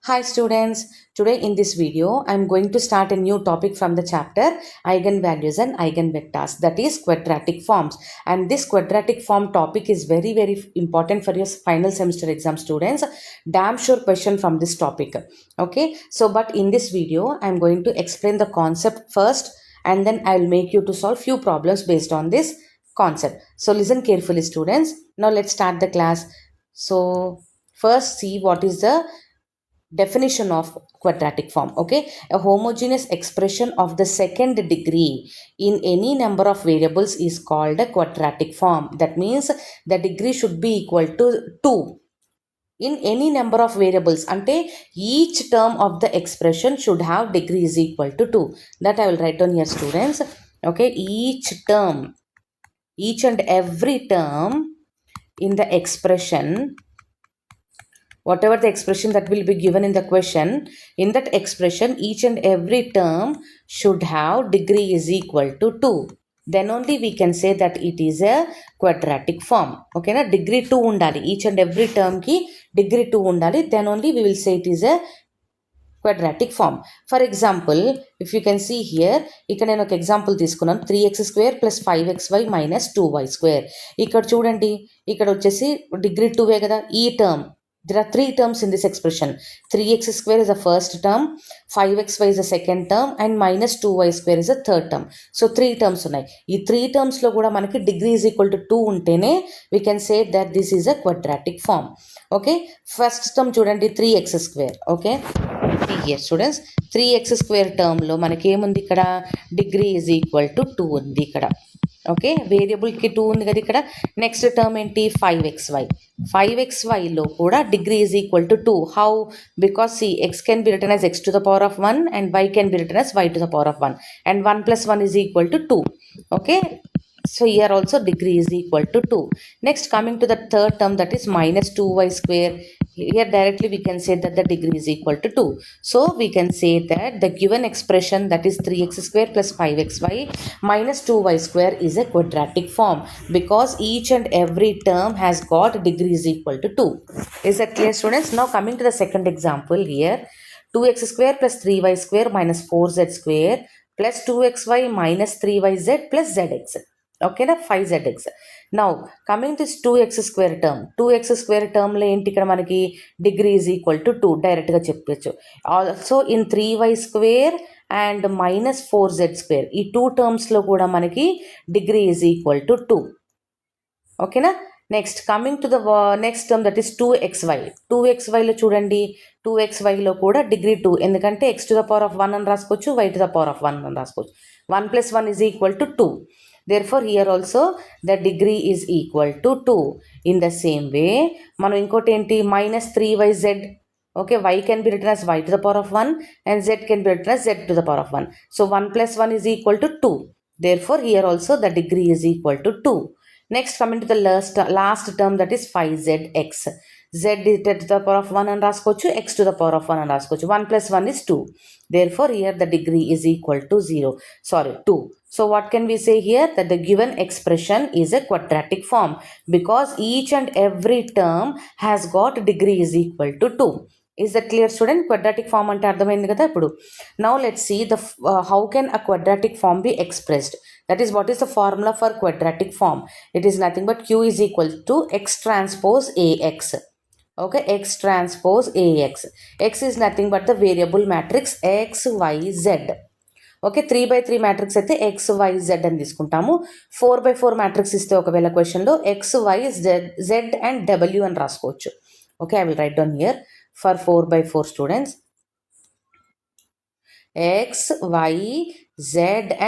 Hi students, today in this video I am going to start a new topic from the chapter Eigenvalues and Eigenvectors, that is quadratic forms. And this quadratic form topic is very important for your final semester exam students. Damn sure question from this topic. Okay, so but in this video I am going to explain the concept first and then I will make you to solve few problems based on this concept. So listen carefully students. Now let's start the class. So first see what is the definition of quadratic form. Okay, a homogeneous expression of the second degree in any number of variables is called a quadratic form. That means the degree should be equal to 2 in any number of variables. Ante each term of the expression should have degree is equal to 2. That I will write down here students. Okay, each and every term in the expression, whatever the expression that will be given in the question, in that expression each and every term should have degree is equal to 2. Then only we can say that it is a quadratic form. Okay na, degree 2 undali, each and every term ki degree 2 undali, then only we will say it is a quadratic form. For example, if you can see here, ఇక్కడ నేను ఒక example తీసుకున్నాను 3x² + 5xy - 2y square. ఇక్కడ చూడండి, ఇక్కడ వచ్చేసి degree 2 కదా ఈ term. There are 3 terms in this expression. 3x² is the first term, 5xy is the second term, and -2y² is the third term. So 3 terms ఉన్నాయి. ఈ 3 termsలో కూడా మనకి degree is equal to 2 ఉంటేనే we can say that this is a quadratic form. Okay, first term చూడండి 3x². Okay, here students, 3x² టర్మ్లో మనకి ఏముంది, ఇక్కడ డిగ్రీ is equal to 2 ఉంది ఇక్కడ. ఓకే, వేరియబుల్కి 2 ఉంది కదా ఇక్కడ. నెక్స్ట్ టర్మ్ ఏంటి, 5xy. 5xyలో కూడా degree is equal to 2. How? Because see x can be written as x⁻1 and y can be written as y⁻1 and 1 + 1 is equal to 2. Okay, so here also degree is equal to 2. Next, coming to the third term, that is -2y². Here directly we can say that the degree is equal to 2. So we can say that the given expression, that is 3x² + 5xy - 2y² is a quadratic form because each and every term has got degree is equal to 2. Is that clear students? Now coming to the second example here, 2x² + 3y² - 4z² + 2xy - 3yz + zx. Okay na, 5zx. Now coming to this 2x² term, 2x² టర్మ్లో ఏంటి, ఇక్కడ మనకి degree is equal to 2 డైరెక్ట్గా చెప్పచ్చు. Also in 3y² and -4z², ఈ 2 టర్మ్స్లో కూడా మనకి degree is equal to 2. ఓకేనా. Next coming to the next term, that is 2xy. 2xyలో చూడండి, 2xyలో కూడా డిగ్రీ 2, ఎందుకంటే x⁻1 అని రాసుకోవచ్చు, y⁻1 అని రాసుకోవచ్చు. 1 + 1 is equal to 2. Therefore here also the degree is equal to 2. In the same way, మనం ఇంకోటి ఏంటి, -3yz. Okay, y can be written as y⁻1 and z can be written as z⁻1. So 1 + 1 is equal to 2. Therefore here also the degree is equal to 2. Next, coming to the last term, that is 5zx. z⁻1 అని రాసుకోవచ్చు, x⁻1 అని రాసుకోవచ్చు. 1 + 1 is 2. Therefore here the degree is equal to 2. So what can we say here, that the given expression is a quadratic form because each and every term has got degree is equal to 2. Is that clear student? Quadratic form ante ardhamaindi kada ippudu. Now let's see the how can a quadratic form be expressed. That is, what is the formula for quadratic form? It is nothing but q is equal to x transpose ax. Okay, x transpose ax. X is nothing but the variable matrix x, y, z. Okay, 3/3 matrix అయితే XYZ అని తీసుకుంటాము. 4/4 matrix ఇస్తే ఒకవేళ క్వశ్చన్లో XYZ and W అని రాసుకోవచ్చు. Okay, I will write down here for 4/4 students, XYZ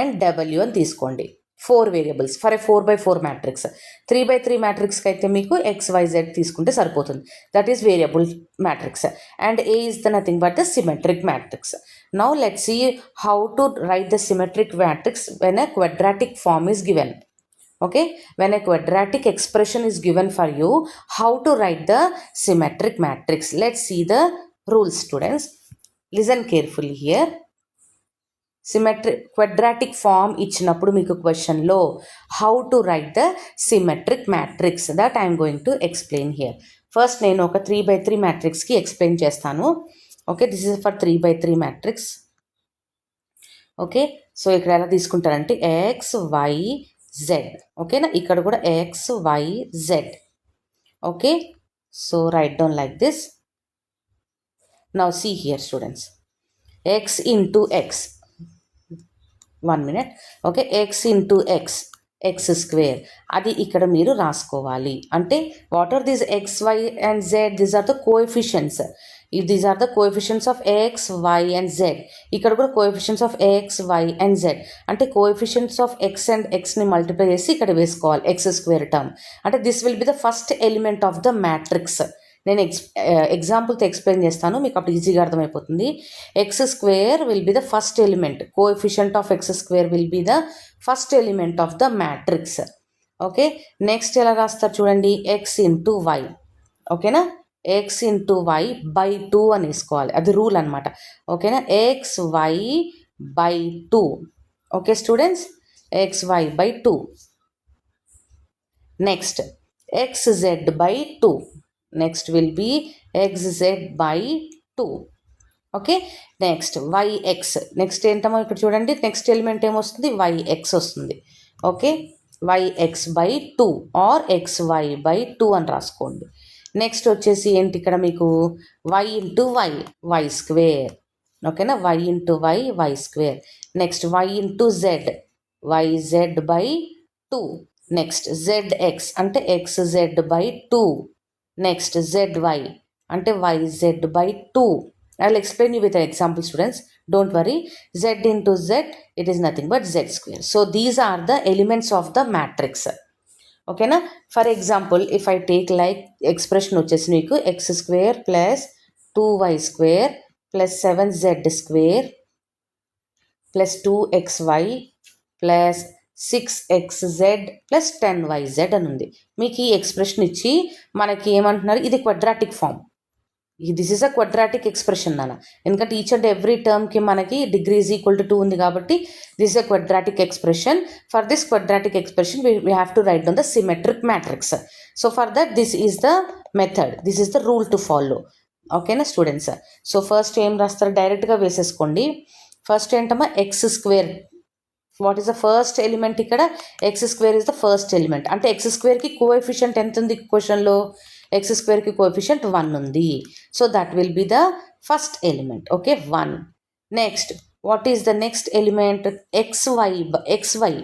and W అని తీసుకోండి. 4 వేరియబుల్స్ ఫర్ ఏ 4/4 మ్యాట్రిక్స్. 3/3 మ్యాట్రిక్స్కి అయితే మీకు XYZ తీసుకుంటే సరిపోతుంది. That is variable matrix and A is the nothing but the symmetric matrix. Now let's see how to write the symmetric matrix when a quadratic form is given. Okay, when a quadratic expression is given for you, how to write the symmetric matrix? Let's see the rules students. Listen carefully here. Quadratic form ఇచ్చినప్పుడు మీకు క్వశ్చన్లో how to write the symmetric matrix, that I'm going to explain here. First నేను ఒక 3/3 మ్యాట్రిక్స్కి explain చేస్తాను. Okay, this is for 3/3 matrix. Okay, so ఇక్కడ ఎలా తీసుకుంటారంటే ఎక్స్ వై జెడ్. ఓకేనా, ఇక్కడ కూడా x y z. Okay, so right down like this. Now see here students, x into x, 1 minute. ఓకే, x into x స్క్వేర్, అది ఇక్కడ మీరు రాసుకోవాలి. అంటే what are these x, y and z? These are the coefficients. These are the coefficients of x, y and z. ఇక్కడ కూడా coefficients of x, y and z. అంటే coefficients of x and xని multiply చేసి ఇక్కడ వేసుకోవాలి x square term. అంటే this will be the first element of the matrix. నేను ఎగ్జాంపుల్తో ఎక్స్ప్లెయిన్ చేస్తాను, మీకు అప్పుడు ఈజీగా అర్థమైపోతుంది. X square will be the first element, coefficient of x square will be the first element of the matrix. Okay, next ఎలా రాస్తారు చూడండి, ఎక్స్ ఇంటూ వై. ఓకేనా, ఎక్స్ ఇంటూ వై బై 2 అని వేసుకోవాలి, అది రూల్ అనమాట. ఓకేనా, x y by 2. Okay students, x y by 2. Next x z by 2. Next will be xz by 2. Okay, next yx. Next ఏంటమ్మో ఇక్కడ చూడండి, నెక్స్ట్ ఎలిమెంట్ ఏమొస్తుంది, yx వస్తుంది. ఓకే, yx by 2 or xy by 2 అని రాసుకోండి. నెక్స్ట్ వచ్చేసి ఏంటి ఇక్కడ మీకు y ఇంటూ y స్క్వేర్. ఓకేనా, y into y square. Next y into z, yz by 2. Next zx అంటే xz by 2. నెక్స్ట్ zy అంటే yz by 2. I will explain you with an example students, don't worry. Z into z, it is nothing but z square. So these are the elements of the matrix. Okay na, for example if I take like expression వచ్చేసి మీకు x square plus 2y square plus 7z square plus 2xy plus 6xz plus 10yz అని ఉంది. మీకు ఈ expression ఇచ్చి మనకి ఏమంటున్నారు, ఇది quadratic form. This is a quadratic expression నాన్న, ఎందుకంటే ఈచ్ అండ్ ఎవ్రీ టర్మ్కి మనకి డిగ్రీ ఈజ్ ఈక్వల్ టు 2 ఉంది కాబట్టి this is a quadratic expression. For this quadratic expression we have to write down the symmetric matrix. So for that this is the method, this is the rule to follow. ఓకేనా students, so first ఏం రాస్తారు, డైరెక్ట్గా వేసేసుకోండి. First ఏంటమ్మా x square. What is the first element ఇక్కడ, x square is the first element. అంటే x స్క్వేర్కి coefficient ఎంత ఉంది క్వశ్చన్లో, ఎక్స్ స్క్వేర్కి కోఎఫిషియంట్ 1 ఉంది. So that will be the first element. Okay, 1. Next what is the next element, xy.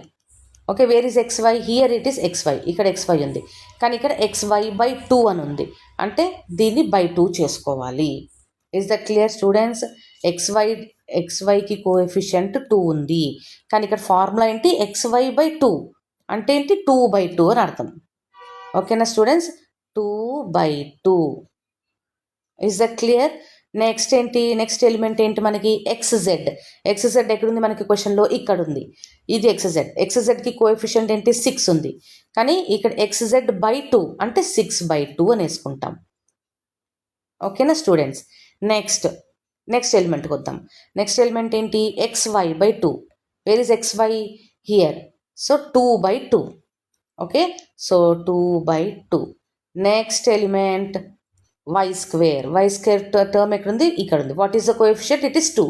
Okay, where is xy, here it is xy. ఇక్కడ xy ఉంది, కానీ ఇక్కడ xy by 2 అని ఉంది. అంటే దీన్ని by 2 చేసుకోవాలి. Is that clear students? xyకి కోఎఫిషియంట్ 2 ఉంది, కానీ ఇక్కడ ఫార్ములా ఏంటి, xy by 2 అంటే ఏంటి, 2/2 అని అర్థం. ఓకేనా students, 2/2. Is that clear? Next ఏంటి, నెక్స్ట్ ఎలిమెంట్ ఏంటి మనకి, xz. ఎక్కడుంది మనకి క్వశ్చన్లో, ఇక్కడ ఉంది. ఇది xzకి కోఎఫిషియంట్ ఏంటి, 6 ఉంది, కానీ ఇక్కడ xz by 2 అంటే 6/2 అని వేసుకుంటాం. ఓకేనా స్టూడెంట్స్? నెక్స్ట్ ఎలిమెంట్కి వద్దాం. నెక్స్ట్ ఎలిమెంట్ ఏంటి, xy by 2. Where is xy, here. So 2/2. Okay, so 2/2. Next element y square. Term ఎక్కడ ఉంది, ఇక్కడ ఉంది. What is the coefficient, it is 2.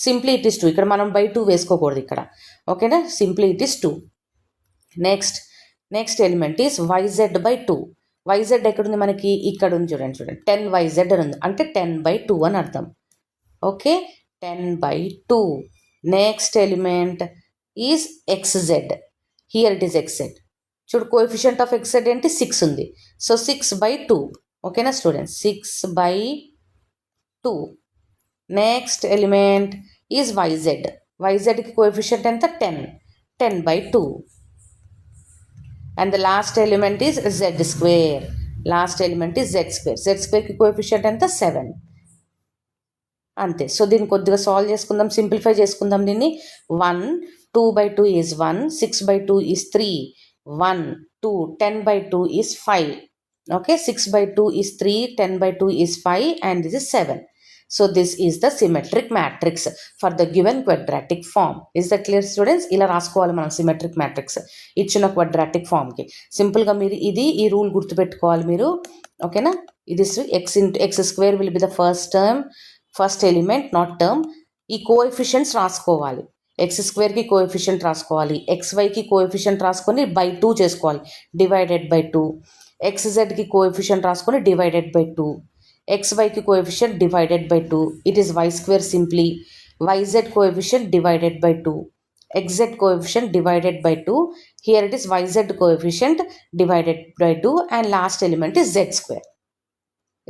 Simply it is 2. ఇక్కడ మనం by 2 వేసుకోకూడదు ఇక్కడ. ఓకేనా, simply it is 2. Next element is yz by 2. yz ఎక్కడుంది మనకి, ఇక్కడ ఉంది. చూడండి 10yz అని ఉంది, అంటే 10/2 అని అర్థం. Okay, 10/2. Next element is xz. Here it is xz. చూడు, కోఎఫిషియంట్ ఆఫ్ xz ఏంటి, 6 ఉంది. సో 6/2. ఓకేనా స్టూడెంట్స్, 6/2. నెక్స్ట్ ఎలిమెంట్ ఈజ్ yzకి కోఎఫిషియంట్ ఎంత, 10/2. And the last element is z square. z స్క్వేర్కి కోఎఫిషియంట్ ఎంత, 7. అంతే. సో దీన్ని కొద్దిగా సాల్వ్ చేసుకుందాం, సింప్లిఫై చేసుకుందాం దీన్ని. 1, 2/2 is 1, 6/2 is 3, 1, 2, 10/2 is 5. Okay, 6/2 is 3, 10/2 is 5 and this is 7. So this is the symmetric matrix for the given quadratic form. Is the clear students? ఇలా రాసుకోవాలి మనం సిమెట్రిక్ మ్యాట్రిక్స్ ఇచ్చిన క్వాడ్రాటిక్ ఫామ్కి. సింపుల్గా మీరు ఈ రూల్ గుర్తుపెట్టుకోవాలి మీరు. ఓకేనా, ఇది x square will be the first term, first element not term. ఈ కోఎఫిషియంట్స్ రాసుకోవాలి. ఎక్స్ స్క్వేర్కి కోఎఫిషియంట్ రాసుకోవాలి, ఎక్స్వైకి కోఎఫిషియంట్ రాసుకొని బై 2 చేసుకోవాలి, డివైడెడ్ బై 2. ఎక్స్జెడ్కి కోఎఫిషియంట్ రాసుకొని డివైడెడ్ బై 2. xyకి coefficient divided by 2. It is y square simply. yz coefficient divided by 2. xz coefficient divided by 2. Here it is yz coefficient divided by 2 and last element is z square.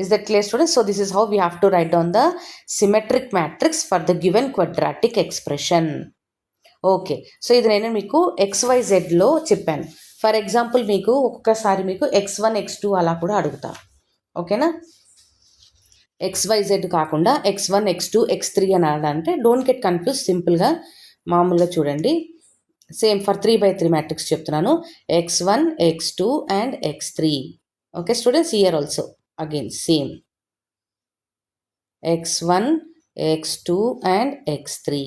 Is that clear, students? So this is how we have to write down the symmetric matrix for the given quadratic expression. Okay, so ఇది నేను మీకు XYZలో చెప్పాను. For example మీకు ఒక్కొక్కసారి మీకు x1 x2 అలా కూడా అడుగుతా. ఓకేనా, XYZ కాకుండా x1 x2 x3 అని అడాలంటే డోంట్ గెట్ కన్ఫ్యూజ్. సింపుల్గా మామూలుగా చూడండి, సేమ్ ఫర్ 3/3 మ్యాట్రిక్స్ చెప్తున్నాను. x1 x2 and x3. Okay students, here also again same x1 x2 and x3.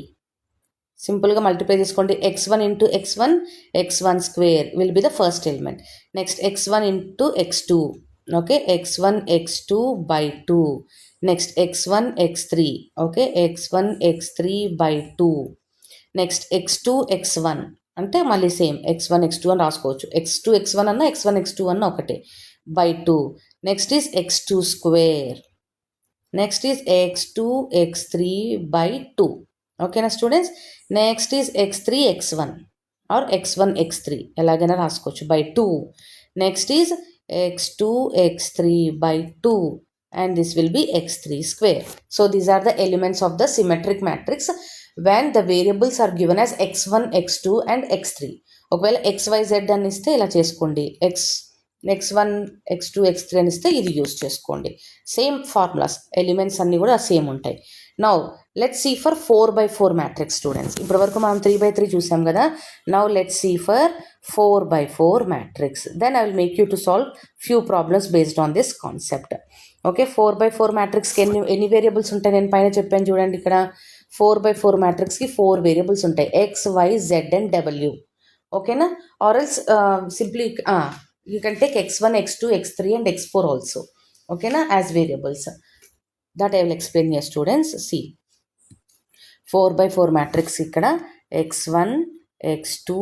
సింపుల్గా మల్టిప్లై చేసుకోండి. x1 into x1, x1 square will be the first element. Next x1 into x2, okay, x1 x2 by 2. Next x1 x3, okay, x1 x3 by 2. Next x2 x1 అంటే మళ్ళీ same x1 x2 అని రాసుకోవచ్చు. x2 x1 అన్న x1 x2 అన్న ఒకటే, by 2. Next is x2 square. Next is x2 x3 by 2. ఓకేనా students, next is x3 x1 are x1 x3 ఎలాగైనా రాసుకోవచ్చు, by 2. Next is x2 x3 by 2 and this will be x3 square. So these are the elements of the symmetric matrix when the variables are given as x1 x2 and x3. ఒకవేళ xyz అని ఇస్తే ఇలా చేసుకోండి, x1 x2 x3 అని ఇస్తే ఇది use చేసుకోండి. Same formulas, elements అన్నీ కూడా సేమ్ ఉంటాయి. Now let's see for 4/4 matrix students. ఇప్పటి వరకు మనం 3/3 చూసాం కదా. Now let's see for 4/4 matrix. Then I will make you to solve few problems based on this concept. Okay, 4/4 మ్యాట్రిక్స్కి ఎన్ని వేరియబుల్స్ ఉంటాయి నేను పైన చెప్పాను చూడండి. ఇక్కడ 4/4 మ్యాట్రిక్స్కి 4 వేరియబుల్స్ ఉంటాయి, x, y, z and w. ఓకేనా, or else simply you can take x1 x2 x3 and x4 also. ఓకేనా, as variables. That I will explain your students. See 4/4 matrix ఇక్కడ x1 x2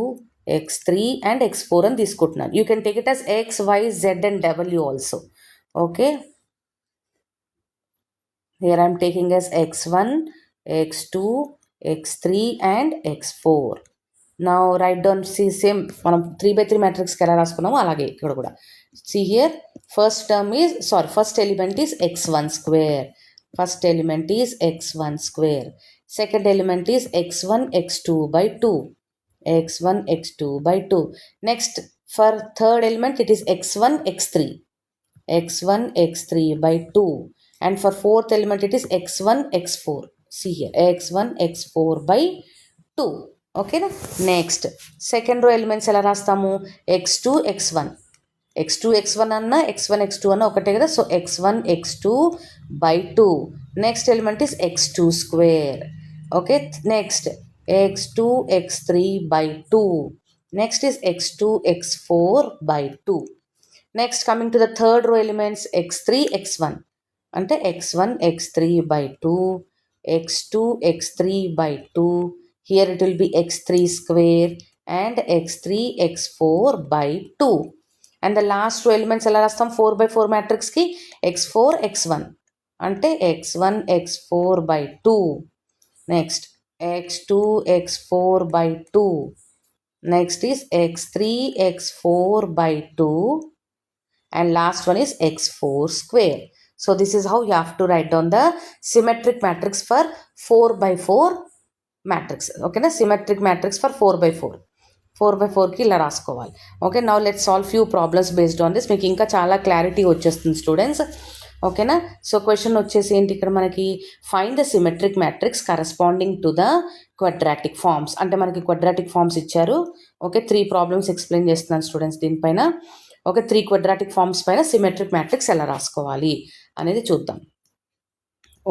x3 and x4 అని తీసుకుంటున్నాను. You can take it as x, y, z and w also. Okay, here I am taking as x1 x2 x3 and x4. now write down, see same మనం 3/3 మ్యాట్రిక్స్కి ఎలా రాసుకున్నామో అలాగే ఇక్కడ కూడా. see here first element is x1 square. first element is x1 square. second element is x1 x2 by 2. x1 x2 by 2. next for third element it is x1 x3. x1 x3 by 2. and for fourth element it is x1 x4. see here x1 x4 by 2. okay na? next second row elements ఎలా రాస్తాము, x2 x1. x2 x1 అన్న x1 x2 అన్న ఒకటే కదా. So x1 x2 by 2. next element is x2 square. okay, next x2 x3 by 2. next is x2 x4 by 2. next coming to the third row elements x3 x1 అంటే x1 x3 by 2, x2 x3 by 2. here it will be x3 square and x3 x4 by 2. and the last two elements ఎలా రాస్తాం 4/4 మ్యాట్రిక్స్కి x4 x1 అంటే x1 x4 by 2. Next x2 x4 by 2. Next is x3 x4 by 2 and last one is x4 square. so this is how you have to write down the symmetric matrix for 4/4 matrix. okay na, symmetric matrix for 4/4కి ఇలా రాసుకోవాలి. Okay, now let's solve few problems based on this. మీకు ఇంకా చాలా clarity వచ్చేస్తుంది students. ఓకేనా, so question వచ్చేసి ఏంటి ఇక్కడ మనకి, find the symmetric matrix corresponding to the quadratic forms. అంటే మనకి క్వాడ్రాటిక్ ఫార్మ్స్ ఇచ్చారు. ఓకే, 3 ప్రాబ్లమ్స్ ఎక్స్ప్లెయిన్ చేస్తున్నాను స్టూడెంట్స్ దీనిపైన. ఓకే, 3 క్వాడ్రాటిక్ ఫార్మ్స్ పైన సిమెట్రిక్ మ్యాట్రిక్స్ ఎలా రాసుకోవాలి అనేది చూద్దాం.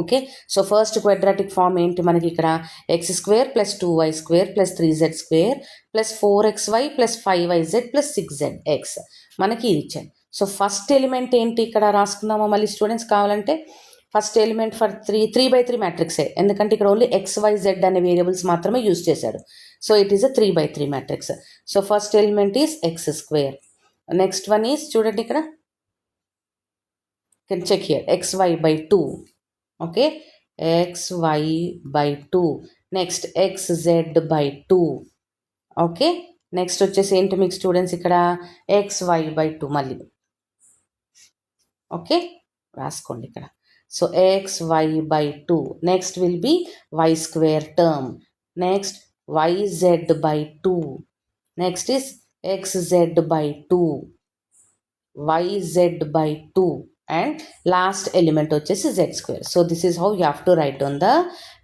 Okay, so first quadratic form ఏంటి మనకి ఇక్కడ, x square plus 2y square plus 3z square plus 4xy plus 5yz plus 6zx మనకి ఇది ఇచ్చారు. సో ఫస్ట్ ఎలిమెంట్ ఏంటి ఇక్కడ రాసుకున్నామో మళ్ళీ స్టూడెంట్స్ కావాలంటే, ఫస్ట్ ఎలిమెంట్ ఫర్ 3 by 3 మ్యాట్రిక్సే, ఎందుకంటే ఇక్కడ ఓన్లీ XYZ అనే వేరియబుల్స్ మాత్రమే యూజ్ చేశాడు. So it is a 3 by 3 matrix. So first element is x². Next one is చూడండి ఇక్కడ, can check here xy/2. Okay, xy/2. Next xz/2. Okay, next వచ్చేసి ఏంటి మీకు స్టూడెంట్స్ ఇక్కడ xy/2 మళ్ళీ. ఓకే, రాసుకోండి ఇక్కడ. So xy/2. Next will B y² term. Next yz/2. Next is xz/2, yz/2, and last element వచ్చేసి z². So this is how you have to write on the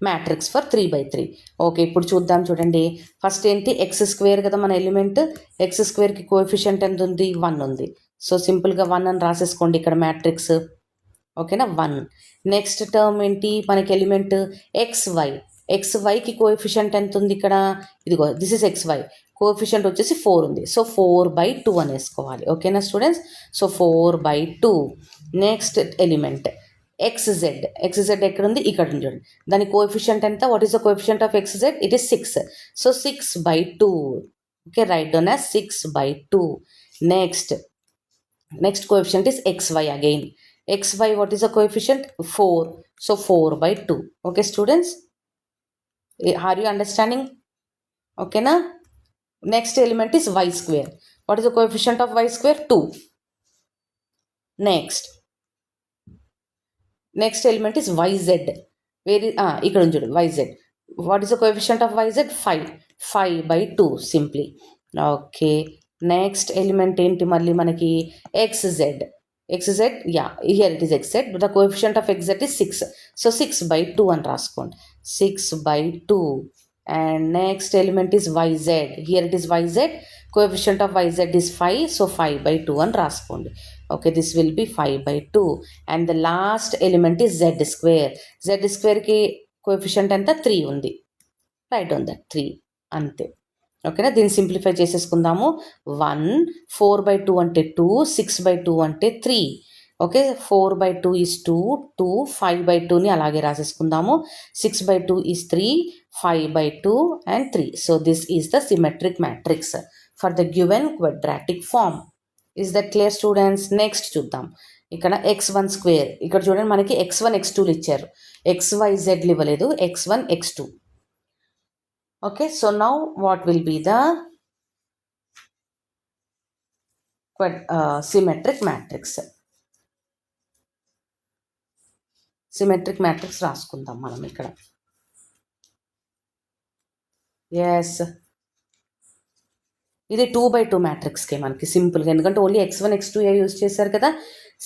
matrix for 3 by 3. Okay, ఇప్పుడు చూద్దాం. చూడండి, first ఏంటి x² కదా మన element. x²కి coefficient ఎంత ఉంది? 1 ఉంది. సో సింపుల్గా 1 అని రాసేసుకోండి ఇక్కడ మ్యాట్రిక్స్. ఓకేనా, 1. నెక్స్ట్ టర్మ్ ఏంటి మనకి ఎలిమెంట్ xy. xyకి కోఎఫిషియంట్ ఎంత ఉంది ఇక్కడ? ఇదిగో దిస్ ఇస్ xy. కోఎఫిషియంట్ వచ్చేసి 4 ఉంది. సో 4/2 అనేసుకోవాలి. ఓకేనా students? So 4/2. Next element xz. xz ఎక్కడ ఉంది? ఇక్కడ ఉంది చూడండి. దాని కోఎఫిషియంట్ ఎంత? What is the coefficient of xz? It is 6. So 6/2. Okay, right down as 6/2. Next coefficient is xy again. xy, what is the coefficient? 4. So 4/2. Okay students, are you understanding? Okay na? Next element is y². What is the coefficient of y²? 2. Next element is yz. Where is ikkada undu yz. What is the coefficient of yz? 5. 5/2 simply. Okay, next element enti malli manaki xz. xz, yeah, here it is xz. The coefficient of xz is 6. So 6/2 అని రాసుకోండి. 6/2. And next element is yz. Here it is yz. Coefficient of yz is 5. So 5/2 అని రాసుకోండి. Okay, this will be 5/2. And the last element is z². z²కి coefficient ఎంత? 3 ఉంది. Right on that 3 అంతే. ఓకేనా, దీన్ని సింప్లిఫై చేసేసుకుందాము. 1, 4/2 అంటే 2, 6/2 అంటే 3. ఓకే, 4/2 ఈజ్ 2, 2, 5/2ని అలాగే రాసేసుకుందాము. 6/2 is 3, 5/2 and 3. So this is the symmetric matrix for the given quadratic form. Is that clear students? Next చూద్దాం. ఇక్కడ x1². ఇక్కడ చూడండి మనకి x1, x2లు ఇచ్చారు. xyzలు ఇవ్వలేదు. x1, x2. Okay, so now what will be the symmetric matrix? Symmetric matrix రాసుకుందాం మనం ఇక్కడ. Yes, ఇది 2/2 మ్యాట్రిక్స్కే మనకి సింపుల్గా, ఎందుకంటే ఓన్లీ x1, x2 యూజ్ చేశారు కదా.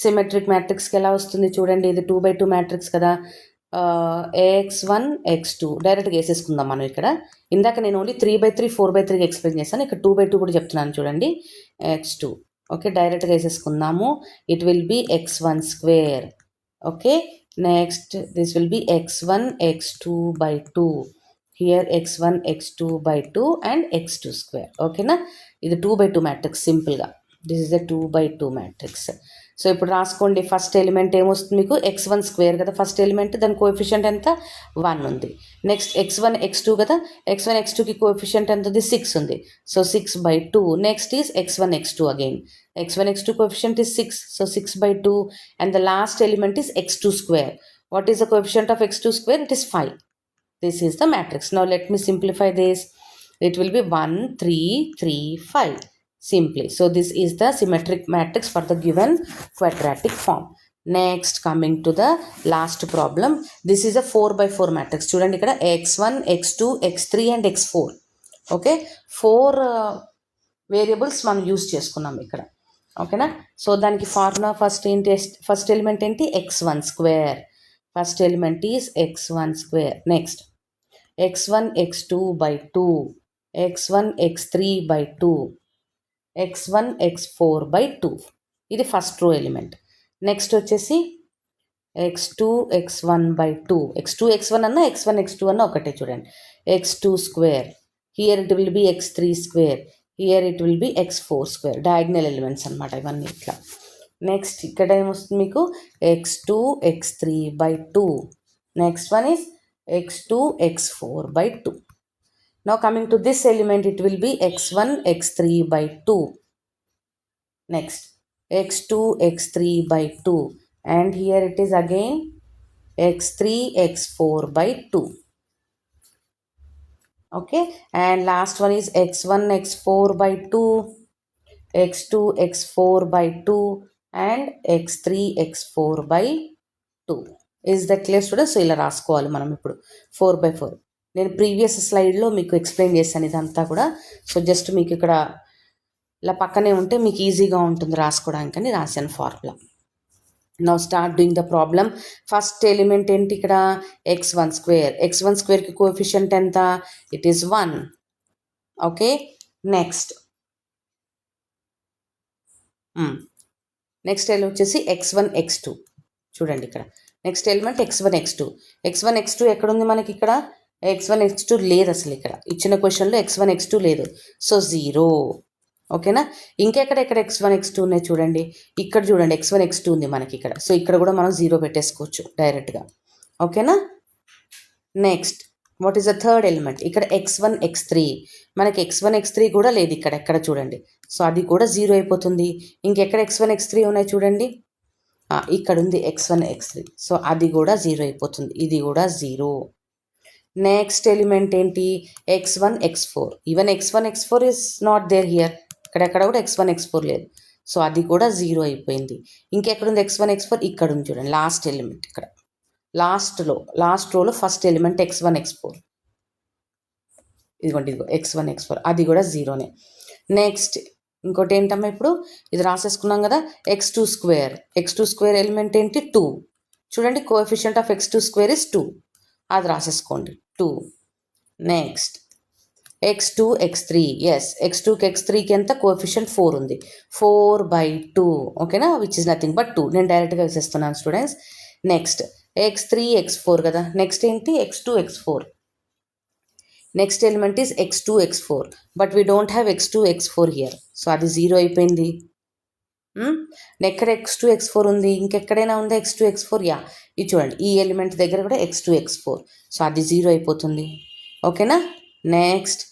సిమెట్రిక్ మ్యాట్రిక్స్కి ఎలా వస్తుంది చూడండి. ఇది 2/2 మ్యాట్రిక్స్ కదా. x1, x2 డైరెక్ట్గా వేసేసుకుందాం మనం ఇక్కడ. ఇందాక నేను ఓన్లీ 3/3, 4/3 ఎక్స్ప్లెయిన్ చేశాను. ఇక్కడ 2/2 కూడా చెప్తున్నాను చూడండి. x2. ఓకే, డైరెక్ట్గా వేసేసుకుందాము. It will B x1². Okay, next this will B x1, x2/2. Here x1, x2/2 and x2². ఓకేనా, ఇది 2/2 మ్యాట్రిక్స్ సింపుల్గా. This is the 2/2 matrix. So ఇప్పుడు రాసుకోండి. ఫస్ట్ ఎలిమెంట్ ఏమొస్తుంది మీకు? x1² కదా ఫస్ట్ ఎలిమెంట్. దాని కోఎఫిషియంట్ ఎంత? 1 ఉంది. నెక్స్ట్ x1, x2 కదా. x1, x2కి కోఎఫిషియంట్ ఎంత ఉంది? 6 ఉంది. So 6/2. Next is x1, x2 again. x1, x2 coefficient is 6. So 6/2. And the last element is x2². What is the coefficient of x2²? It is 5. This is the matrix. Now let me simplify this. It will be 1, 3, 3, 5. Simply. So this is the symmetric matrix for the given quadratic form. Next, coming to the last problem. This is a 4/4 matrix. Student, ikkada x1, x2, x3 and x4. Okay, 4 variables మనం use చేసుకున్నాం ఇక్కడ. ఓకేనా, so దానికి formula first ఏంటి? First element ఏంటి? x1². First element is x1². Next x1, x2/2, x1, x3/2, x1, x4/2. ఇది first row element. Next వచ్చేసి x2, x1/2. x2, x1 అన్న x1, x2 అన్న ఒకటే చూడండి. x2². Here it will B x3². Here it will B x4². Diagonal elements అనమాట ఇవన్నీ ఇట్లా. Next ఇక్కడ ఏమొస్తుంది మీకు x2 x3/2. Next one is x2 x4/2. Now coming to this element, it will be x1 x3/2. Next x2 x3/2, and here it is again x3 x4/2. Okay, and last one is x1 x4/2, x2 x4/2, and x3 x4/2. Is the clear students? So ఇలా రాసుకోవాలి మనం ఇప్పుడు 4/4. నేను previous స్లైడ్లో మీకు explain చేశాను ఇదంతా కూడా. సో జస్ట్ మీకు ఇక్కడ ఇలా పక్కనే ఉంటే మీకు ఈజీగా ఉంటుంది రాసుకోవడానికని రాశాను formula. Now start doing the problem. First element ఏంటి ఇక్కడ? x1². x1²కి కోఎఫిషియంట్ ఎంత? It is 1. Okay, next element వచ్చేసి x1 x2. చూడండి ఇక్కడ next element x1 x2. x1 x2 ఎక్కడుంది మనకి? ఇక్కడ x1 x2 లేదు అసలు. ఇక్కడ ఇచ్చిన క్వశ్చన్లో x1 x2 లేదు, సో 0. ఓకేనా? ఇంకెక్కడ x1 x2 ఉన్నాయి చూడండి. ఇక్కడ చూడండి x1 x2 ఉంది మనకి ఇక్కడ. సో ఇక్కడ కూడా మనం 0 పెట్టేసుకోవచ్చు డైరెక్ట్గా. ఓకేనా? Next what is the third element? ఇక్కడ x1 x3. మనకి x1 x3 కూడా లేదు ఇక్కడ. ఎక్కడ చూడండి, సో అది కూడా 0 అయిపోతుంది. ఇంకెక్కడ x1 x3 ఉన్నాయి చూడండి, ఇక్కడ ఉంది x1 x3. సో అది కూడా 0 అయిపోతుంది. ఇది కూడా 0. నెక్స్ట్ ఎలిమెంట్ ఏంటి? x1 x4. Even x1 x4 is not there here. ఇక్కడెక్కడ కూడా x1 x4 లేదు, సో అది కూడా 0 అయిపోయింది. ఇంకెక్కడుంది x1 x4? ఇక్కడ ఉంది చూడండి, లాస్ట్ ఎలిమెంట్. ఇక్కడ లాస్ట్ రోలో ఫస్ట్ ఎలిమెంట్ x1 x4. ఇదిగోండి, ఇదిగో x1 x4, అది కూడా 0నే. నెక్స్ట్ ఇంకోటి ఏంటమ్మా, ఇప్పుడు ఇది రాసేసుకున్నాం కదా, x2² ఎలిమెంట్ ఏంటి? 2. చూడండి, కోఎఫిషియంట్ ఆఫ్ x2² ఇస్ 2. అది రాసేసుకోండి, 2. Next x2 x3. ఎస్, x2కి x3కి ఎంత? కోఎఫిషియంట్ 4 ఉంది, 4/2. ఓకేనా? Which is nothing but 2. నేను డైరెక్ట్గా వేసేస్తున్నాను స్టూడెంట్స్. నెక్స్ట్ x3 x4 కదా. నెక్స్ట్ ఏంటి? x2 x4. Next element is x2 x4, but we don't have x2 x4 here, so అది 0 అయిపోయింది. ఎక్కడ x2 x4 ఉంది? ఇంకెక్కడైనా ఉందా x2 x4? యా, ఇది చూడండి, ఈ ఎలిమెంట్ దగ్గర కూడా x2 x4, సో అది 0 అయిపోతుంది. ఓకేనా? నెక్స్ట్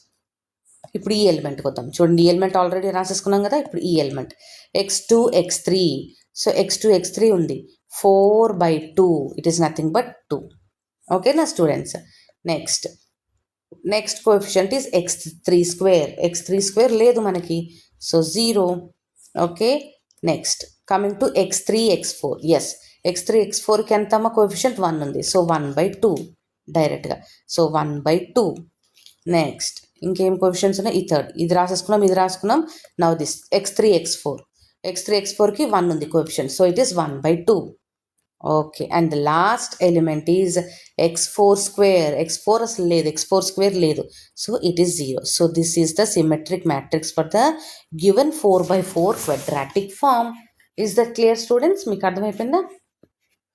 ఇప్పుడు ఈ ఎలిమెంట్కి వద్దాం. చూడండి, ఈ ఎలిమెంట్ ఆల్రెడీ రాసేసుకున్నాం కదా. ఇప్పుడు ఈ element x2 x3. So x2 x3 ఉంది, 4/2. It is nothing but 2. ఓకేనా students? Next coefficient is x3². x3² లేదు మనకి, సో 0. Okay, next coming to x3 x4. Yes, x3 x4కి ఎంత అమ్మ? కోఎఫిషియంట్ 1 ఉంది, సో 1/2 డైరెక్ట్గా, సో 1/2. నెక్స్ట్ ఇంకేం కోఎఫిషియంట్స్ ఉన్నాయి? ఈ థర్డ్, ఇది రాసుకున్నాం. నౌ దిస్ x3 x4కి 1 ఉంది coefficient, so it is 1/2. Okay, and the last element is x4². x4 అసలు లేదు, x4² లేదు, so it is 0. So this is the symmetric matrix for the given 4/4 quadratic form. Is that clear students? మీకు అర్థమైపోయిందా?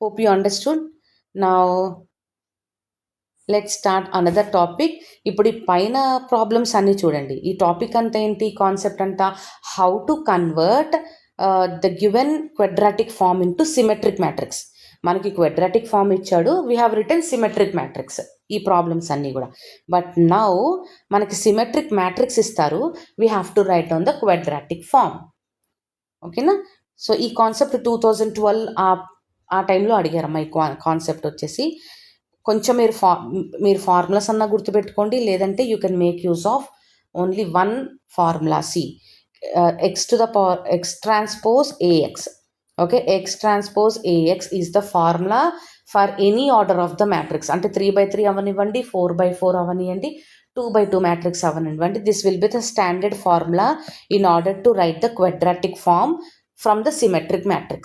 Hope you understood. Now let's start another topic. ఇప్పుడు ఈ పైన problems అన్నీ చూడండి. ఈ టాపిక్ అంతా ఏంటి? కాన్సెప్ట్ అంతా how to convert the given quadratic form into symmetric matrix. మనకి క్వాడ్రాటిక్ ఫార్మ్ ఇచ్చాడు, we have written symmetric matrix. ఈ ప్రాబ్లమ్స్ అన్నీ కూడా. బట్ నౌ మనకి సిమెట్రిక్ మ్యాట్రిక్స్ ఇస్తారు, we have to write on the quadratic form. ఓకేనా? సో ఈ కాన్సెప్ట్ 2012 ఆ టైంలో అడిగారమ్మా. ఈ కాన్సెప్ట్ వచ్చేసి కొంచెం మీరు ఫార్ములాస్ అన్నా గుర్తుపెట్టుకోండి, లేదంటే you can make use of only one formula. x transpose ax. Okay, x transpose ax is the formula for any order of the matrix. అంటే 3/3 అవనివ్వండి, 4/4 అవనివ్వండి, 2/2 matrix అవనివ్వండి. This will be the standard formula in order to write the quadratic form from the symmetric matrix.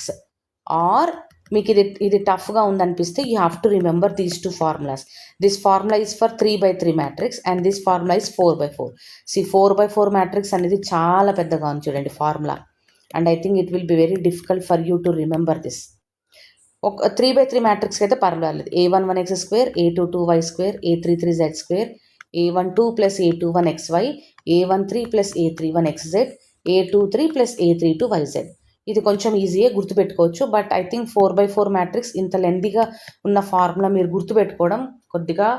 Or మీకు ఇది టఫ్గా ఉందనిపిస్తే you have to remember these 2 formulas. This formula is for 3/3 matrix and this formula is 4/4. 4/4 matrix అనేది చాలా పెద్దగా ఉంది చూడండి formula, and I think it will be very difficult for you to remember this. ఒక 3/3 మ్యాట్రిక్స్కి అయితే పర్వాలేదు. a11x², a22y², a33z², a12 + a21xy, a13 + a31xz, a23 + a32yz. ఇది కొంచెం ఈజీయే గుర్తుపెట్టుకోవచ్చు. బట్ ఐ థింక్ 4/4 మ్యాట్రిక్స్ ఇంత లెంతీగా ఉన్న ఫార్ములా మీరు గుర్తుపెట్టుకోవడం కొద్దిగా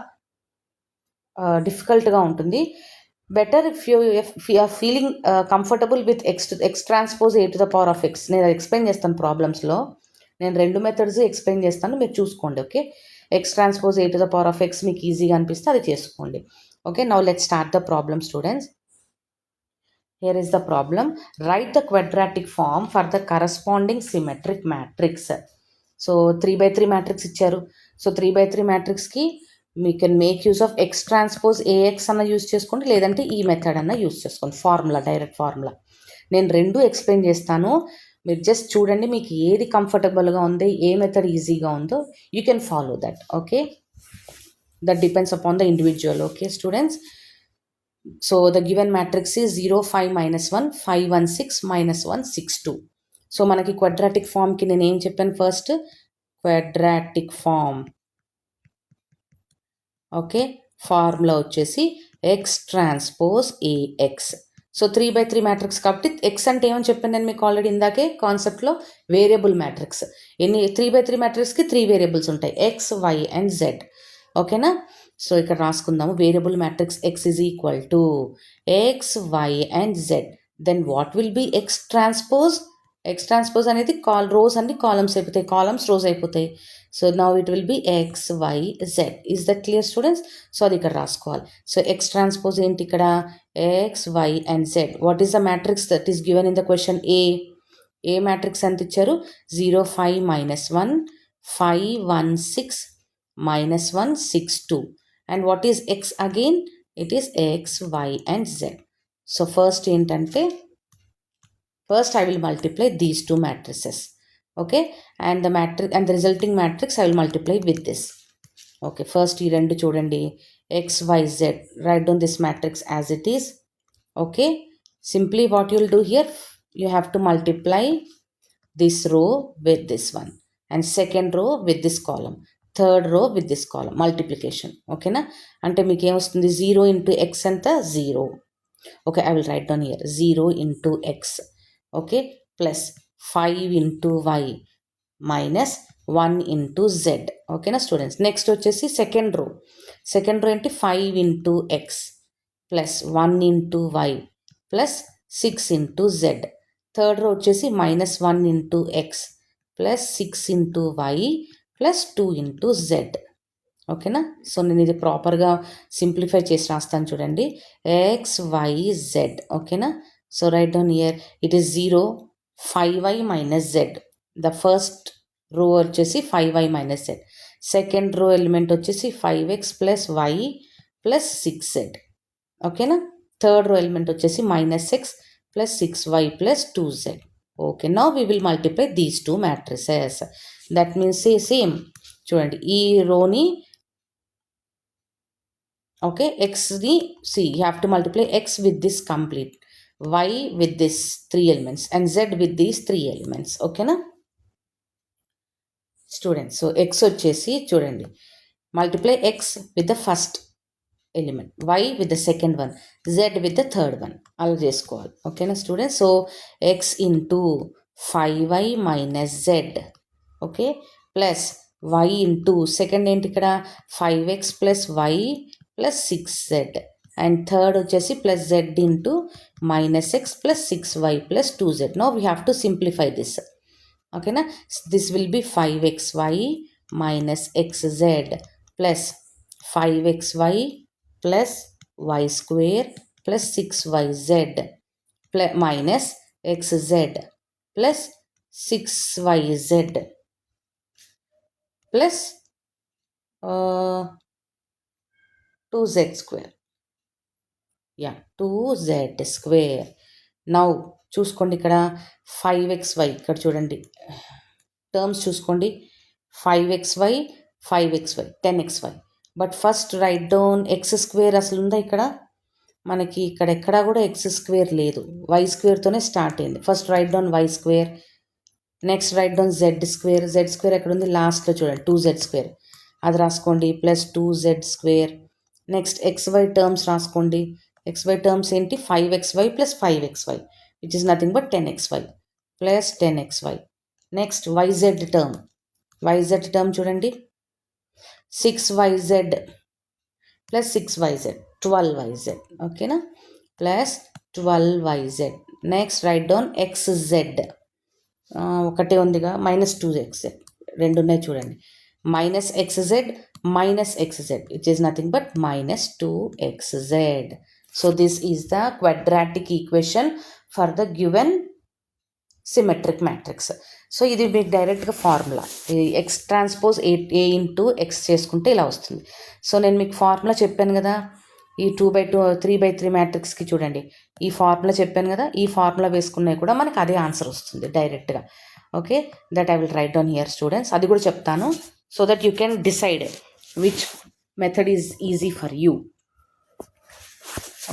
డిఫికల్ట్గా ఉంటుంది. Better if you are feeling comfortable with x transpose A to the power of x. నేను ఎక్స్ప్లెయిన్ చేస్తాను ప్రాబ్లమ్స్లో. నేను 2 మెథడ్స్ ఎక్స్ప్లెయిన్ చేస్తాను, మీరు చూసుకోండి. Okay, x transpose A to the power of x మీకు ఈజీగా అనిపిస్తే అది చేసుకోండి. Okay, now let's start the problem students. Here is the problem. Write the quadratic form for the corresponding symmetric matrix. So 3/3 matrix ఇచ్చారు. So 3/3 matrixకి మీ can make use of x transpose AX అన్న use చేసుకోండి, లేదంటే ఈ method అన్న use చేసుకోండి. Formula, direct formula నేను రెండు ఎక్స్ప్లెయిన్ చేస్తాను. మీరు జస్ట్ చూడండి మీకు ఏది కంఫర్టబుల్గా ఉంది, ఏ మెథడ్ ఈజీగా ఉందో you can follow that. Okay, that depends upon the individual. Okay students, so the given matrix is 0, 5, -1, 5, 1, 6, -1, 6, 2. So మనకి క్వాడ్రాటిక్ ఫామ్కి నేను ఏం చెప్పాను ఫస్ట్, క్వాడ్రాటిక్ ఫామ్. ఓకే, ఫార్ములా వచ్చేసి x transpose AX. So 3/3 matrix కాబట్టి ఎక్స్ అంటే ఏమని చెప్పాను నేను మీకు ఆల్రెడీ ఇందాకే కాన్సెప్ట్లో, వేరియబుల్ మ్యాట్రిక్స్. 3/3 మ్యాట్రిక్స్కి 3 వేరియబుల్స్ ఉంటాయి, ఎక్స్, వై అండ్ జెడ్. ఓకేనా, సో ఇక్కడ రాసుకుందాము. Variable matrix x is equal to x, y and z. Then what will be x transpose? X transpose అనేది రోస్ అన్ని కాలమ్స్ అయిపోతాయి, కాలమ్స్ రోస్ అయిపోతాయి. So now it will be x, y, z. Is that clear students? So అది ఇక్కడ రాసుకోవాలి. So x transpose ఏంటి ఇక్కడ? X, y and z. What is the matrix that is given in the question? ఏ matrix ఎంత ఇచ్చారు? 0, 5, -1, 5, 1, 6, -1, 6, 2. And what is x again? It is x, y and z. So first ఏంటంటే, first I will multiply these two matrices. Okay, and the matrix and the resulting matrix I will multiply with this. Okay, first ఈ రెండు చూడండి, x, y, z. Write down this matrix as it is. Okay, simply what you will do here, you have to multiply this row with this one and second row with this column, third row with this column, multiplication. ఓకేనా, అంటే మీకు ఏమొస్తుంది? 0 into x ఎంత? 0. Okay, I will write down here 0 into x. Okay, plus 5 into y minus 1 into z. Okay students, next వచ్చేసి second row ఏంటి? 5 into x plus 1 into y plus 6 into z. Third row వచ్చేసి -1 into x plus 6 into y plus 2 into z. ఓకేనా, so నేను ఇది ప్రాపర్గా simplify చేసి రాస్తాను చూడండి. X, y, z. ఓకేనా, so right down here it is 0, 5y minus z. The first row వచ్చేసి 5y minus z. Second row element వచ్చేసి 5x plus y plus 6z. ఓకేనా, థర్డ్ రో ఎలిమెంట్ వచ్చేసి -x plus 6y plus 2z. Okay, now we will multiply these two matrices. That means same చూడండి, ఈ రోని okay ఎక్స్ని see you have to multiply x with this complete, y with this 3 elements and z with these 3 elements. ఓకేనా students, so x వచ్చేసి చూడండి, multiply x with the first element, y with the second one, z with the third one, అలా చేసుకోవాలి. ఓకేనా students, so x into 5y minus z. Okay, plus y into second ఏంటి ఇక్కడ? 5x plus y plus 6z and third వచ్చేసి plus z into -x plus 6y plus 2z. Now we have to simplify this. ఓకేనా, this will be 5xy minus xz plus 5xy plus y square plus 6yz minus xz plus 6yz plus 2z square. Yeah, 2z square. Now చూసుకోండి ఇక్కడ 5xy, ఇక్కడ చూడండి terms చూసుకోండి, 5xy 10xy. But first write down x square. అసలు ఉందా ఇక్కడ? మనకి ఇక్కడ ఎక్కడా కూడా ఎక్స్ స్క్వేర్ లేదు, వై స్క్వేర్తోనే స్టార్ట్ అయింది. First write down y square, next write down z square. Z square ఎక్కడ ఉంది? లాస్ట్లో చూడండి, 2z స్క్వేర్ అది రాసుకోండి, plus 2z square. Next x y terms రాసుకోండి. ఎక్స్వై టర్మ్స్ ఏంటి? 5xy plus 5xy which is nothing but 10xy plus 10xy. Next yz term, చూడండి 6yz plus 6yz 12yz, ఓకేనా, plus 12yz. Next write down xz, ఒకటే ఉందిగా -2xz, రెండు ఉన్నాయి చూడండి, -xz, which is nothing but -2xz. So this is the quadratic equation for the given symmetric matrix. So ఇది మీకు డైరెక్ట్గా ఫార్ములా, ఎక్స్ ట్రాన్స్పోజ్ ఏ into X చేసుకుంటే ఇలా వస్తుంది. సో నేను మీకు ఫార్ములా చెప్పాను కదా, ఈ 2/2 3/3 మ్యాట్రిక్స్కి చూడండి, ఈ ఫార్ములా చెప్పాను కదా, ఈ ఫార్ములా వేసుకున్నా కూడా మనకు అదే ఆన్సర్ వస్తుంది డైరెక్ట్గా. Okay, that I will write down here students, అది కూడా చెప్తాను, so that you can decide which method is easy for you.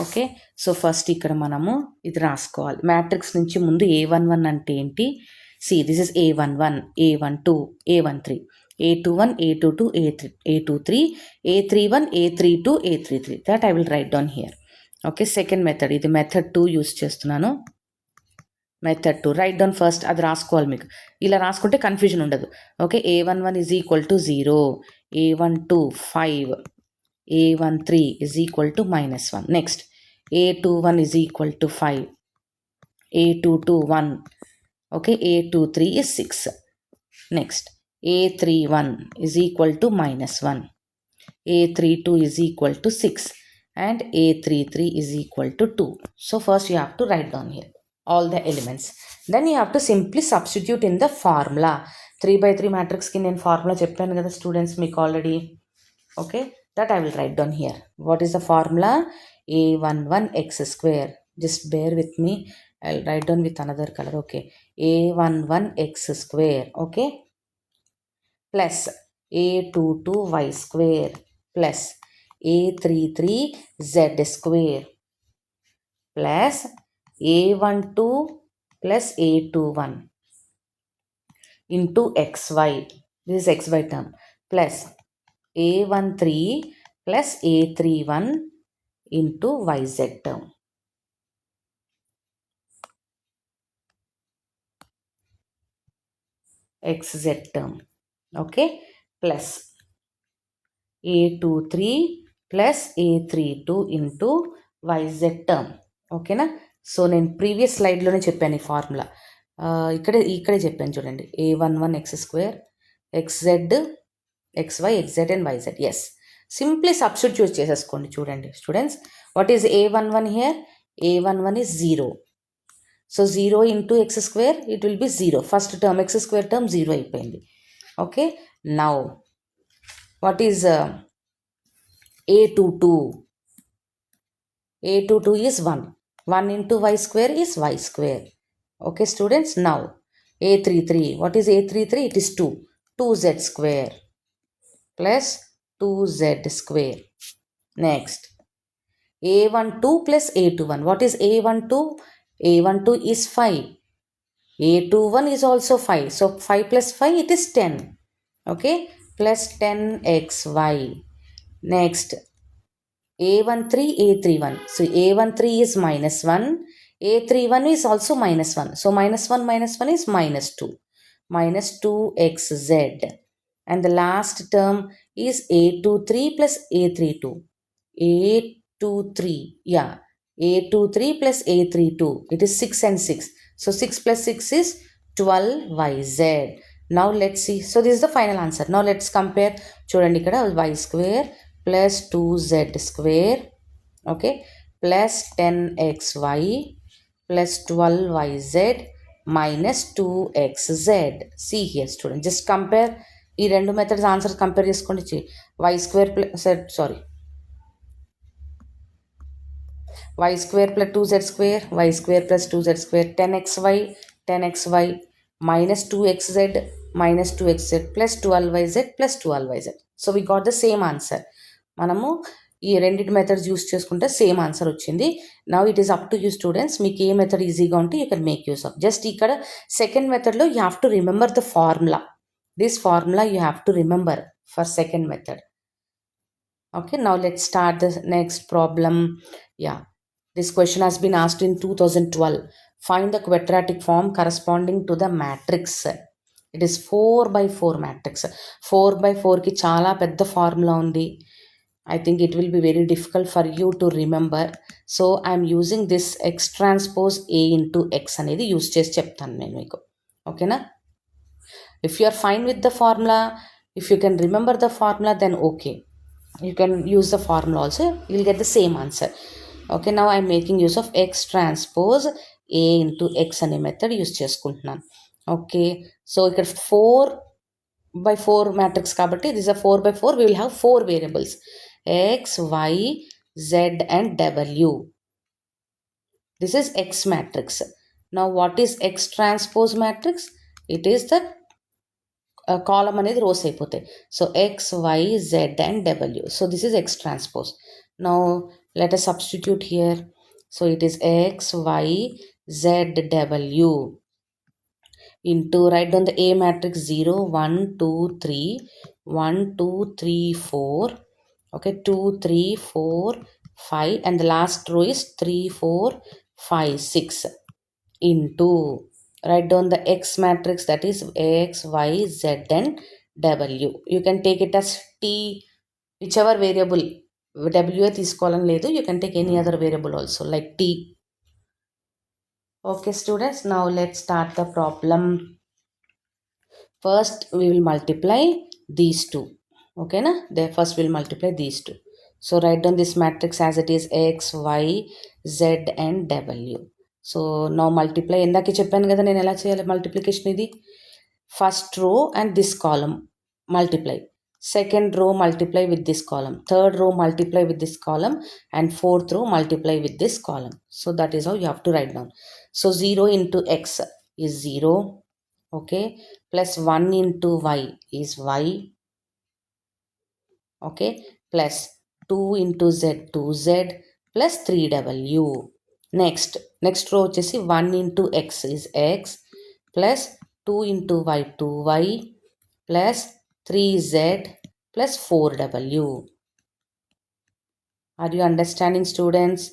Okay, so first ఇక్కడ మనము ఇది రాసుకోవాలి. మ్యాట్రిక్స్ నుంచి ముందు A11 అంటే ఏంటి, this is A11, A12, A13, A21, A22, A23, A31, A32, A33. That I will write down here. Okay, second method, ఇది method 2 use చేస్తున్నాను. మెథడ్ 2 రైట్ డౌన్ ఫస్ట్, అది రాసుకోవాలి. మీకు ఇలా రాసుకుంటే కన్ఫ్యూజన్ ఉండదు. Okay, A11 is equal to 0, A12 5, A13 is equal to -1. Next, A21 is equal to 5, A22 1, okay, A23 is 6. Next, A31 is equal to -1, A32 is equal to 6, and A33 is equal to 2. So first you have to write down here all the elements. Then you have to simply substitute in the formula. 3/3 matrix ki nenu formula cheppanu kada students meeku already. Okay, that I will write down here. What is the formula? A11 x square. Just bear with me. I'll write down with another color. Okay, A11 x square. Okay, plus A22 y square plus A33 z square plus A12 plus A21 into xy. This is xy term plus A13 plus A31 into yz term. xz term. Okay, plus A23 plus A32 into yz term. ఓకేనా, so నేను previous స్లైడ్లోనే చెప్పాను ఈ formula, ఇక్కడే చెప్పాను చూడండి, A11 x square, xz, xy, xz and yz. Yes, simply substitute చేసేసుకోండి. చూడండి students, what is A11 here? A11 is 0. సో 0 into x square, it will be 0. First term x square term 0 అయిపోయింది. Okay, now what is A22? A22 is 1. 1 into y square is y square. Okay students, now A33, what is A33? It is 2. 2z square plus 2z square. Next, A12 plus A21. What is A12? A12 is 5. A21 is also 5. So 5 plus 5, it is 10. Okay, plus 10xy. Next, A13, A31. So A13 is -1. A31 is also -1. So -1 is -2. -2xz. And the last term is A23 plus A32. A23, yeah. A23 plus A32. It is 6 and 6. So 6 plus 6 is 12yz. Now let's see. So this is the final answer. Now let's compare. చూడండి ఇక్కడ y square plus 2z square, okay, plus 10xy plus 12yz minus 2xz. See here student, just compare ఈ రెండు methods answer compare చేసుకోండి. y square plus y square plus 2z square, y square plus 2z square, 10xy minus 2xz minus 2xz plus 12yz plus 12yz. So we got the same answer. మనము ఈ రెండింటి methods use చేసుకుంటే same answer వచ్చింది. Now it is up to you students, మీకు ఏ method ఈజీగా ఉంటే you can make use of. Just ఇక్కడ second మెథడ్లో you have to remember the formula. This formula you have to remember for second method. Okay, now let's start the next problem. Yeah, this question has been asked in 2012. Find the quadratic form corresponding to the matrix. It is 4x4 matrix. 4x4కి చాలా పెద్ద formula ఉంది. I think it will be very difficult for you to remember. So I'm using this x transpose A into x అనేది use చేసి చెప్తాను నేను మీకు. ఓకేనా? If you are fine with the formula, if you can remember the formula, then okay. You can use the formula also. You'll get the same answer. Okay, now I'm making use of x transpose A into x అనే method use చేసుకుంటున్నాను. Okay, so ఇక్కడ 4x4 matrix కాబట్టి it is a 4x4. We will have 4 variables x, y, z and w. This is x matrix. Now what is x transpose matrix? It is the కాలం అనేది rows అయిపోతాయి. So x, y, z and డబ్ల్యూ. So this is x transpose. Now let us substitute here. So it is x, y, z, w into, write down the A matrix 0, 1, 2, 3, 1, 2, 3, 4. Okay, 2, 3, 4, 5 and the last row is 3, 4, 5, 6 into, write down the x matrix, that is x, y, z and w. You can take it as t, whichever variable. w తీసుకోవాలని లేదు, you can take any other variable also like t. Okay students, now let's start the problem. First we will multiply these two. Okay na? First we will multiply these two. So write down this matrix as it is x, y, z and w. So now multiply, ఇందాకే చెప్పాను కదా నేను ఎలా చేయాలి multiplication. ఇది first row and this column multiply, second row multiply with this column, third row multiply with this column and fourth row multiply with this column. So that is how you have to write down. So 0 into x is 0. Okay, plus 1 into y is y. Okay, plus 2 into z 2z plus 3w. Next రో వచ్చేసి 1 into x is x plus 2 into y 2y plus 3z plus 4w. Are you understanding students?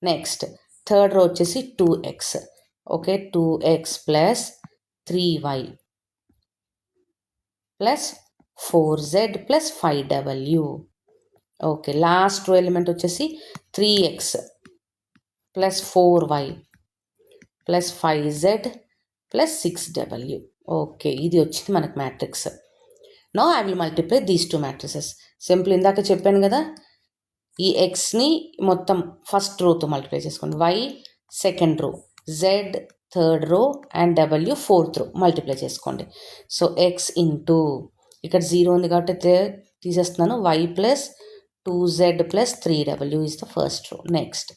Next third row వచ్చేసి 2x. Okay, 2x plus 3y plus 4z plus 5w. Okay, last రో element వచ్చేసి 3x plus 4y plus 5z plus 6w. Okay, ఇది వచ్చింది మనకు matrix. Now I will multiply these two matrices. Simple, ఇందాక చెప్పాను కదా, ఈ ఎక్స్ని మొత్తం ఫస్ట్ రోతో మల్టిప్లై చేసుకోండి, y second row, z third row and డబ్ల్యూ ఫోర్త్ రో మల్టిప్లై చేసుకోండి. సో ఎక్స్ ఇంటూ, ఇక్కడ 0 ఉంది కాబట్టి తీసేస్తున్నాను, y plus 2z plus 3w is the first row. Next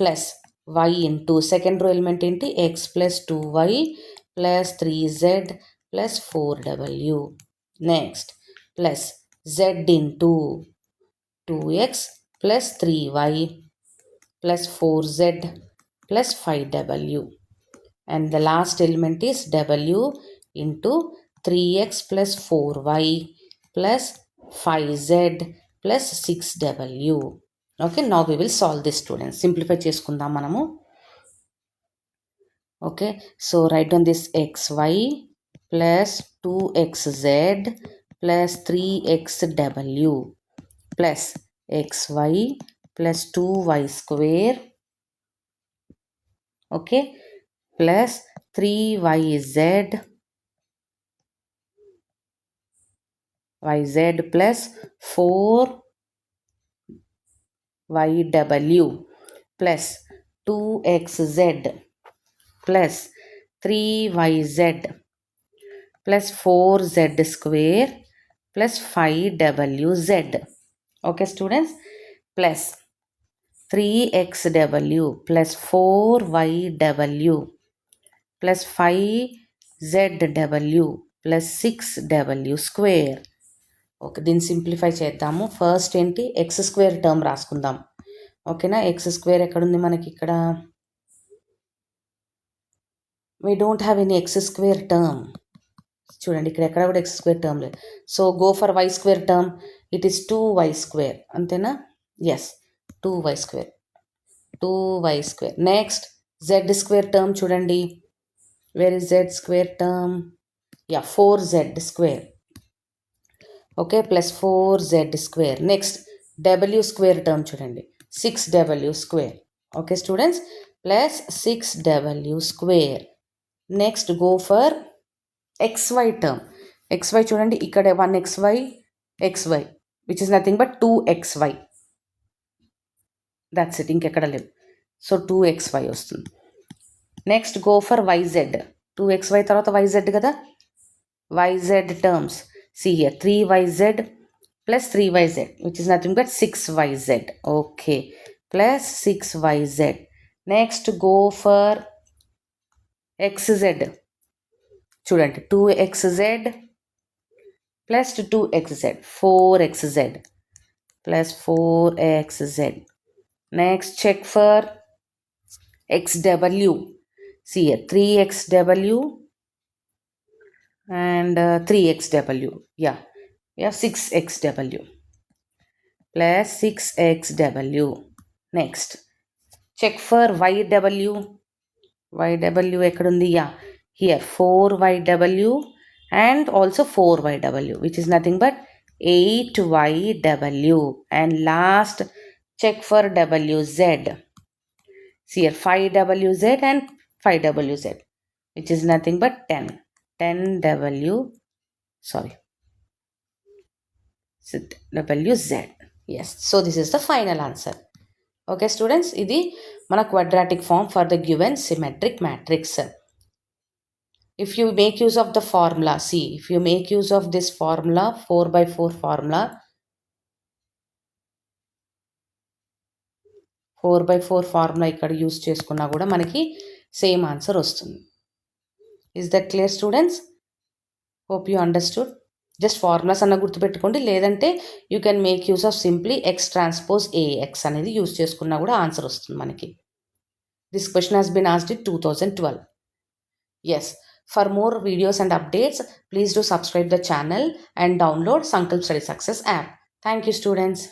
plus y into second row element ఏంటి, x plus 2y plus 3z plus 4w. Next plus z into 2x plus 3y plus 4z plus 5w. And the last element is w into 3x plus 4y plus 5z plus 6w. Okay, now we will solve this students. Simplify చేసుకుందాం మనము. Okay, so right down this xy plus 2xz plus 3xw plus xy plus 2y square, okay, plus 3yz plus 4yw plus 2xz plus 3yz plus 4z square plus 5wz. Okay students, plus 3xw plus 4yw plus 5zw plus 6w square. Okay, దీన్ని simplify చేద్దాము. First ఏంటి, x square term రాసుకుందాం. ఓకేనా, x square ఎక్కడుంది మనకి ఇక్కడ, we don't have any x square term. చూడండి, ఇక్కడ ఎక్కడ కూడా ఎక్స్ స్క్వేర్ టర్మ్ లేదు. So go for y square term. It is 2y square, అంతేనా? Yes, 2y square. Next Z square term చూడండి. Where is Z square term? Yeah, 4Z square. Okay, plus 4Z square. Next, W square term చూడండి. 6W square. Okay, students, plus 6W square. Next, go for XY term. XY చూడండి, ఇక్కడ 1XY, XY, which is nothing but 2XY. That's it, ఇంకెక్కడ లేవు. So 2XY వస్తుంది. Next go for YZ. 2XY తర్వాత YZ కదా. YZ terms. See here, 3YZ plus 3YZ, which is nothing but 6YZ. Okay, plus 6YZ. Next go for XZ. చూడండి, 2XZ plus 2XZ, 4XZ plus 4XZ. Next check for XW. See here, 3XW and 3XW. Yeah, we have 6XW plus 6XW. Next, check for YW. YW ekkadundi? Yeah, here 4YW and also 4YW, which is nothing but 8YW. And last, check for WZ. See here, 5WZ and 5WZ, which is nothing but 10. 10W, sorry, WZ. Yes, so this is the final answer. Okay students, ఇది మన quadratic form for the given symmetric matrix. If you make use of the formula, see, if you make use of this formula, 4/4 formula, 4/4 formula ఇక్కడ use చేసుకున్నా కూడా మనకి same answer వస్తుంది. Is that clear students? Hope you understood. Just formulas అన్న గుర్తుపెట్టుకోండి, లేదంటే you can make use of simply X transpose AX అనేది use చేసుకున్నా కూడా ఆన్సర్ వస్తుంది మనకి. This question has been asked in 2012. Yes, for more videos and updates please do subscribe the channel and download Sankalp Study Success app. Thank you students.